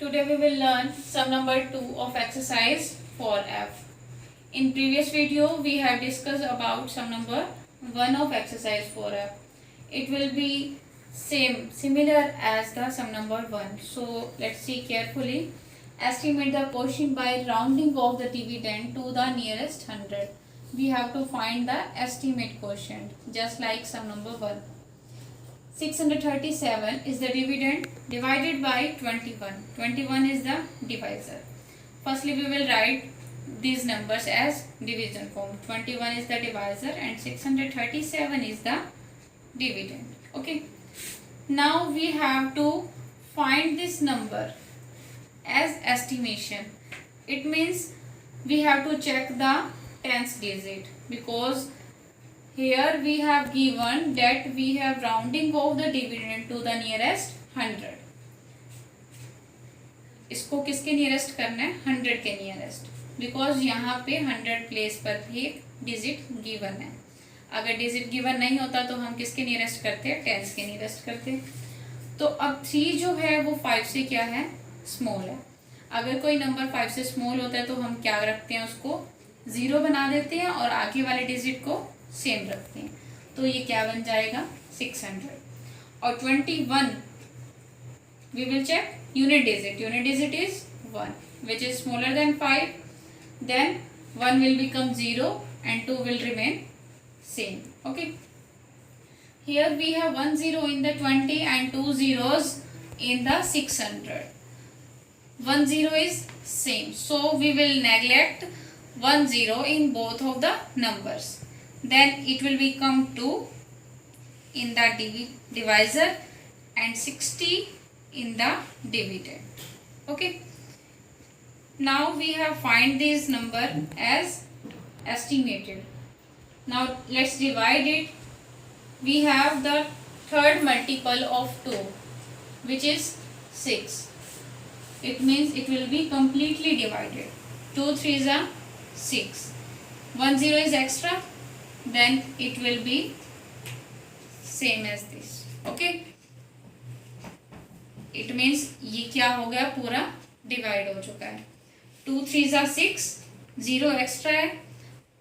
Today we will learn sum number 2 of exercise 4F. In previous video we have discussed about sum number 1 of exercise 4F. It will be similar as the sum number 1. So let's see carefully. Estimate the quotient by rounding off the dividend to the nearest 100. We have to find the estimate quotient just like sum number 1. 637 is the dividend divided by 21. 21 is the divisor. Firstly, we will write these numbers as division form. 21 is the divisor and 637 is the dividend. Okay. Now we have to find this number as estimation. It means we have to check the tens digit because here we have given that we have rounding of the dividend to the nearest 100. इसको किसके nearest करना है? 100 के nearest, because यहाँ पे 100 place पर भी एक डिजिट गिवन है. अगर डिजिट गिवन नहीं होता तो हम किसके नियरेस्ट करते हैं? टेंस के नियरेस्ट करते हैं. तो अब 3 जो है वो 5 से क्या है? स्मॉल है. अगर कोई नंबर 5 से स्मॉल होता है तो हम क्या रखते हैं? उसको 0 बना देते हैं और आगे वाले डिजिट को सेम रखते हैं. तो ये क्या बन जाएगा? 600. और 21 we will check unit digit. Unit digit is 1 which is smaller than 5. Then 1 will become 0 and 2 will remain same. Okay. Here we have 1 0 in the 20 and 2 zeros in the 600. 1 0 is same. So we will neglect 1 0 in both of the numbers. Then it will become 2 in the divisor and 60 in the dividend. Okay. Now we have find this number as estimated. Now let's divide it. We have the third multiple of 2 which is 6. It means it will be completely divided. 2 3s are 6. 1 0 is extra. Then it will be same as this. Okay. It means ये क्या हो गया? पूरा divide हो चुका है. 2 3s are 6. 0 extra है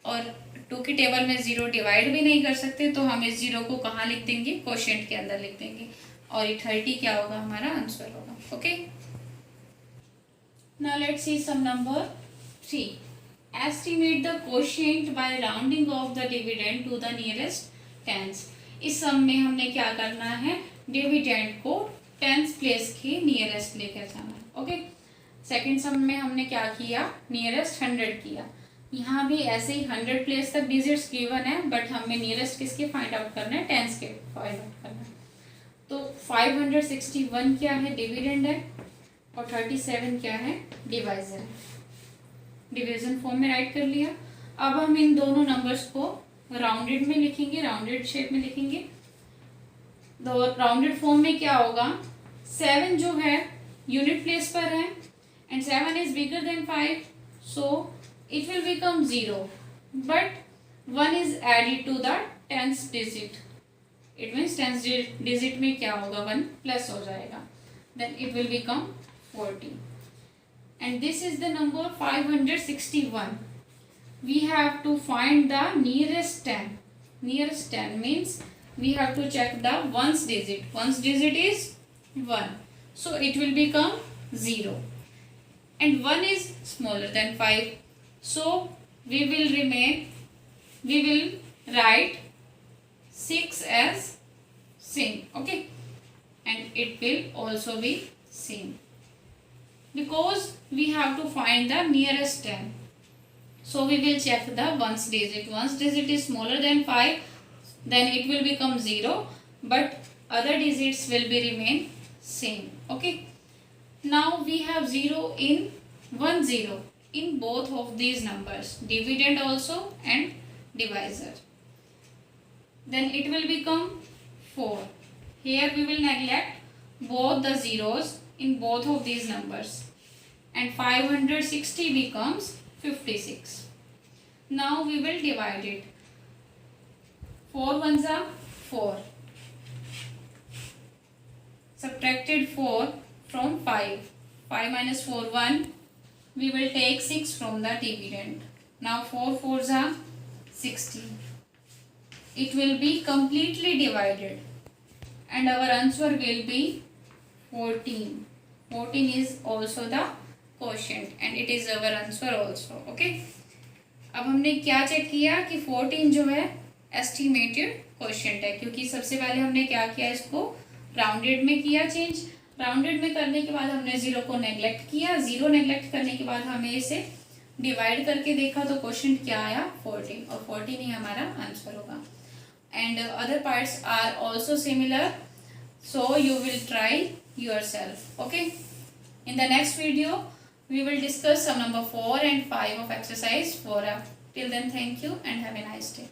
और 2 की टेबल में 0 डिवाइड भी नहीं कर सकते तो हम इस 0 को कहाँ लिख देंगे? क्वोशिएंट के अंदर लिख देंगे और ये 30 क्या होगा? हमारा आंसर होगा. Okay. Now let's see sum number 3. Estimate the quotient by rounding off the dividend to the nearest tens. इस सम में हमने क्या करना है? डिविडेंड को टेंस प्लेस के नियरेस्ट लेकर जाना है. ओके. सेकंड सम में हमने क्या किया? नियरेस्ट 100 किया. यहाँ भी ऐसे ही 100 प्लेस तक डिजिट्स गिवन है बट हमें नियरेस्ट किसके फाइंड आउट करना है? टेंस के फाइंड आउट करना है. तो 561 क्या है? डिविडेंड है और 37 क्या है? डिवाइजर है. डिवीजन फॉर्म में राइट कर लिया. अब हम इन दोनों नंबर्स को राउंडेड में लिखेंगे, राउंडेड शेप में लिखेंगे. तो राउंडेड फॉर्म में क्या होगा? 7 जो है यूनिट प्लेस पर है and 7 is bigger than 5 so it will become 0 but 1 is added to the tens digit. It means tens digit में क्या होगा? 1 प्लस हो जाएगा. Then it will become 40. And this is the number 561. We have to find the nearest 10. Nearest 10 means we have to check the ones digit. Ones digit is 1. So it will become 0. And 1 is smaller than 5. So we will write 6 as same. Okay. And it will also be same. Because we have to find the nearest 10. So we will check the ones digit. Ones digit is smaller than 5. Then it will become 0. But other digits will be remain same. Okay. Now we have 0 in 1 0 in both of these numbers. Dividend also and divisor. Then it will become 4. Here we will neglect both the zeros in both of these numbers and 560 becomes 56. Now we will divide it. 4 ones are 4. Subtracted 4 from 5. 5 minus 4 1. We will take 6 from the dividend. Now 4 4s are 16. It will be completely divided and our answer will be 14. 14 is also the quotient and it is our answer also. Okay. अब हमने क्या check किया कि 14 जो है estimated quotient है, क्योंकि सबसे पहले हमने क्या किया, इसको राउंडेड में किया चेंज। राउंडेड में करने के बाद हमने जीरो को नेग्लेक्ट किया। जीरो नेग्लेक्ट करने के बाद हमें इसे डिवाइड करके देखा तो क्वोशिएंट क्या आया, 14, और 14 ही हमारा आंसर होगा। And other parts are also similar, so you will try yourself. Okay, in the next video we will discuss sum number 4 and 5 of exercise 4F. Till then, thank you and have a nice day.